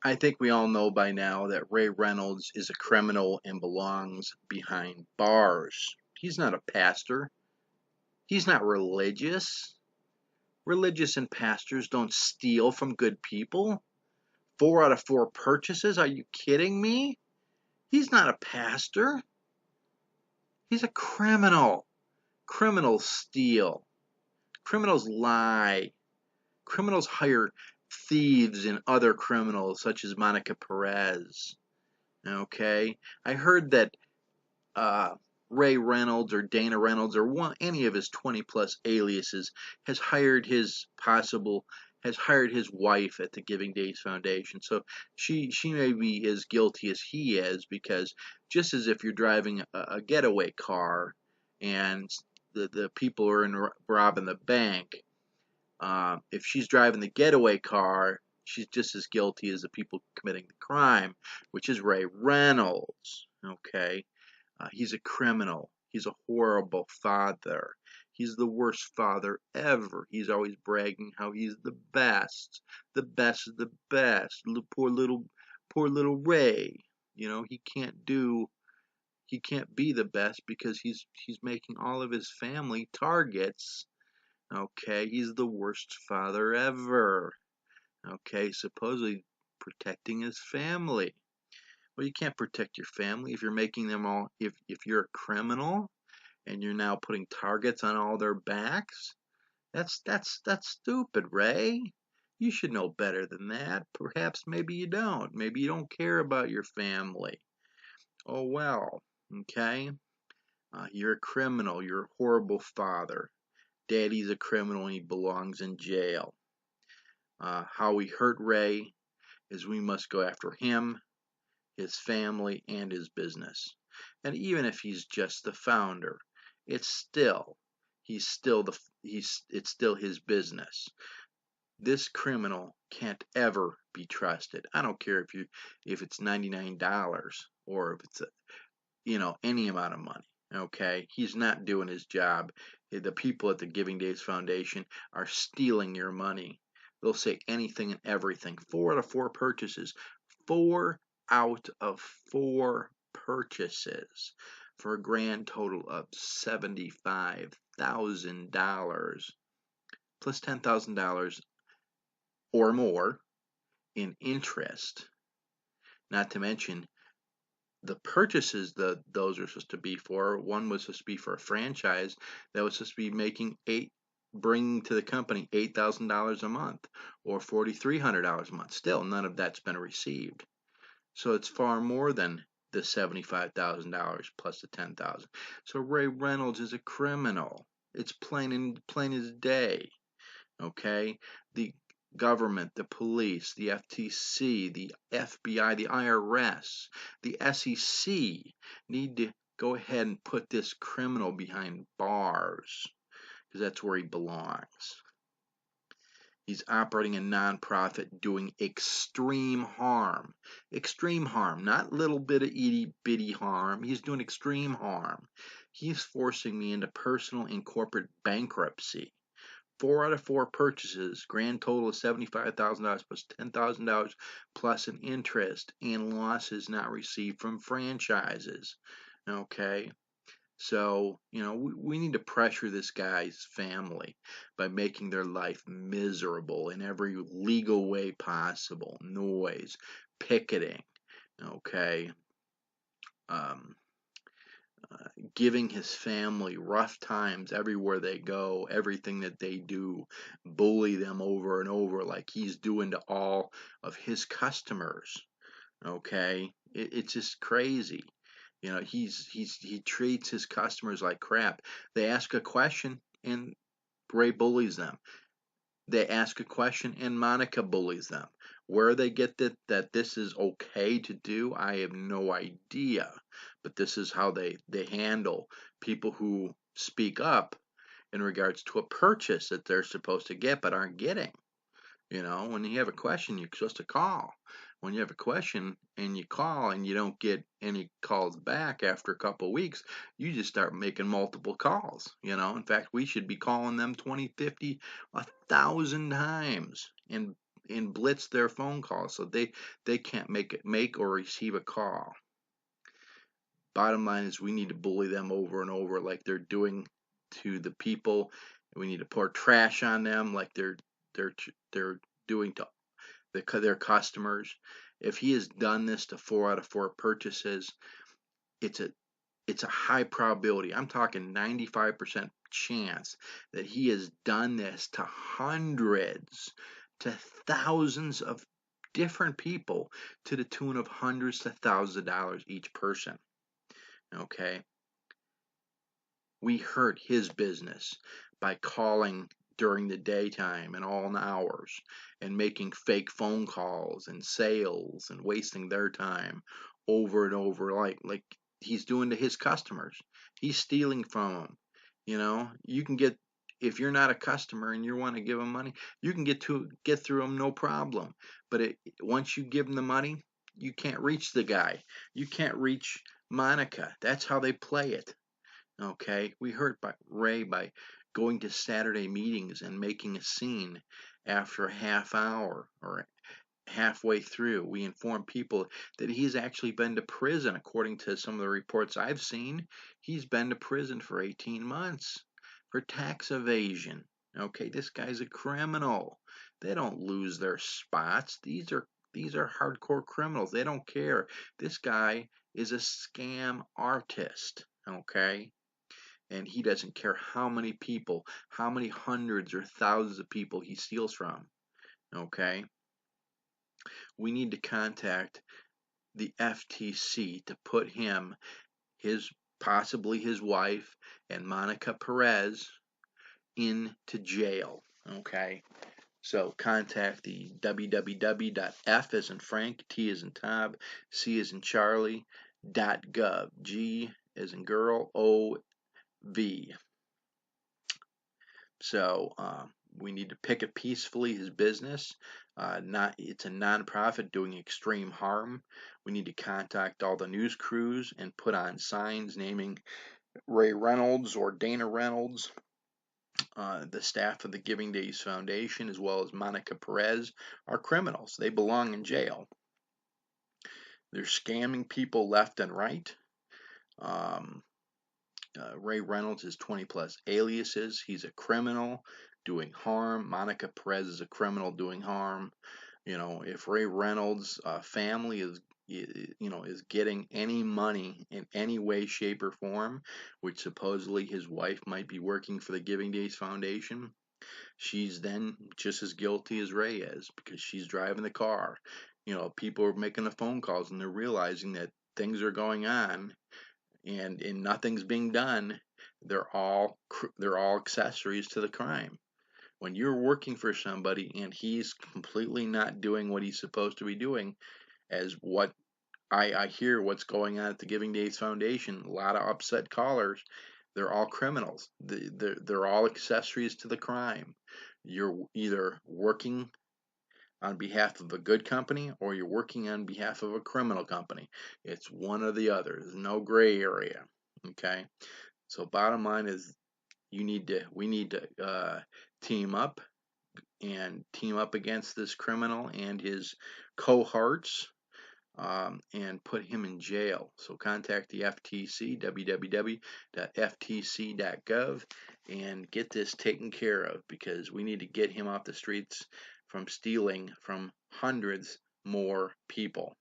I think we all know by now that Ray Reynolds is a criminal and belongs behind bars. He's not a pastor. He's not religious. Religious and pastors don't steal from good people. 4 out of 4 purchases? Are you kidding me? He's not a pastor. He's a criminal. Criminals steal. Criminals lie. Criminals hire thieves and other criminals such as Monica Perez. Okay? I heard that uh, Ray Reynolds or Dana Reynolds or any of his 20 plus aliases has hired his wife at the Giving Days Foundation. So she may be as guilty as he is, because just as if you're driving a getaway car and the people are robbing the bank, if she's driving the getaway car, she's just as guilty as the people committing the crime, which is Ray Reynolds. Okay? He's a criminal. He's a horrible father. He's the worst father ever. He's always bragging how he's the best of the best. Poor little Ray. He can't be the best because he's making all of his family targets. Okay, he's the worst father ever. Okay, supposedly protecting his family. Well, you can't protect your family if you're making them all, if you're a criminal and you're now putting targets on all their backs. That's stupid, Ray. You should know better than that. Perhaps maybe you don't. Maybe you don't care about your family. Oh well. Okay. You're a criminal. You're a horrible father. Daddy's a criminal and he belongs in jail. How we hurt Ray is we must go after him, his family, and his business. And even if he's just the founder, it's still it's still his business. This criminal can't ever be trusted. I don't care if it's $99 or if it's any amount of money. Okay, he's not doing his job. The people at the Giving Days Foundation are stealing your money. They'll say anything and everything. 4 out of 4 purchases. 4 out of 4 purchases for a grand total of $75,000 plus $10,000 or more in interest. Not to mention the purchases that those are supposed to be for. One was supposed to be for a franchise that was supposed to be bringing to the company $8,000 a month or $4,300 a month. Still, none of that's been received. So it's far more than the $75,000 plus the $10,000. So Ray Reynolds is a criminal. It's plain as day. Okay, the government, the police, the FTC, the FBI, the IRS, the SEC need to go ahead and put this criminal behind bars, because that's where he belongs. He's operating a nonprofit doing extreme harm. Extreme harm, not little bit of itty bitty harm. He's doing extreme harm. He's forcing me into personal and corporate bankruptcy. 4 out of 4 purchases, grand total of $75,000 plus $10,000 plus an interest and losses not received from franchises. Okay, so we need to pressure this guy's family by making their life miserable in every legal way possible. Noise, picketing, okay, um, giving his family rough times everywhere they go, everything that they do, bully them over and over like he's doing to all of his customers. Okay, it's just crazy. He treats his customers like crap. They ask a question and Ray bullies them. They ask a question and Monica bullies them. Where they get that this is okay to do, I have no idea. But this is how they handle people who speak up in regards to a purchase that they're supposed to get but aren't getting. When you have a question, you're supposed to call. When you have a question and you call and you don't get any calls back after a couple of weeks, you just start making multiple calls. In fact, we should be calling them 20, 50, 1,000 times and and blitz their phone calls so they can't make or receive a call. Bottom line is we need to bully them over and over like they're doing to the people. We need to pour trash on them like they're doing to their customers. If he has done this to 4 out of 4 purchases, it's a high probability. I'm talking 95% chance that he has done this to hundreds to thousands of different people to the tune of hundreds to thousands of dollars each person. Okay? We hurt his business by calling during the daytime and all hours and making fake phone calls and sales and wasting their time over and over like he's doing to his customers. He's stealing from them. You know, you can get if you're not a customer and you want to give them money, you can get through them no problem. But once you give them the money, you can't reach the guy. You can't reach Monica. That's how they play it. Okay, we heard by Ray by going to Saturday meetings and making a scene after a half hour or halfway through. We informed people that he's actually been to prison. According to some of the reports I've seen, he's been to prison for 18 months for tax evasion. Okay, this guy's a criminal. They don't lose their spots. These are hardcore criminals. They don't care. This guy is a scam artist. Okay, and he doesn't care how many people, how many hundreds or thousands of people he steals from. Okay? We need to contact the FTC to put him, possibly his wife, and Monica Perez into jail. Okay? So contact the www.f as in Frank, T as in Tom, C as in Charlie, .gov, G as in girl, O, V. So we need to picket peacefully his business. It's a nonprofit doing extreme harm. We need to contact all the news crews and put on signs naming Ray Reynolds or Dana Reynolds, the staff of the Giving Days Foundation, as well as Monica Perez, are criminals. They belong in jail. They're scamming people left and right. Ray Reynolds has 20 plus aliases. He's a criminal doing harm. Monica Perez is a criminal doing harm. You know, if Ray Reynolds' family is getting any money in any way, shape, or form, which supposedly his wife might be working for the Giving Days Foundation, she's then just as guilty as Ray is because she's driving the car. You know, people are making the phone calls and they're realizing that things are going on and nothing's being done. They're all accessories to the crime. When you're working for somebody and he's completely not doing what he's supposed to be doing, as what I hear what's going on at the Giving Days Foundation, a lot of upset callers. They're all criminals. They're all accessories to the crime. You're either working on behalf of a good company or you're working on behalf of a criminal company. It's one or the other. There's no gray area. Okay? So bottom line is we need to team up against this criminal and his cohorts and put him in jail. So contact the FTC, www.ftc.gov, and get this taken care of because we need to get him off the streets from stealing from hundreds more people.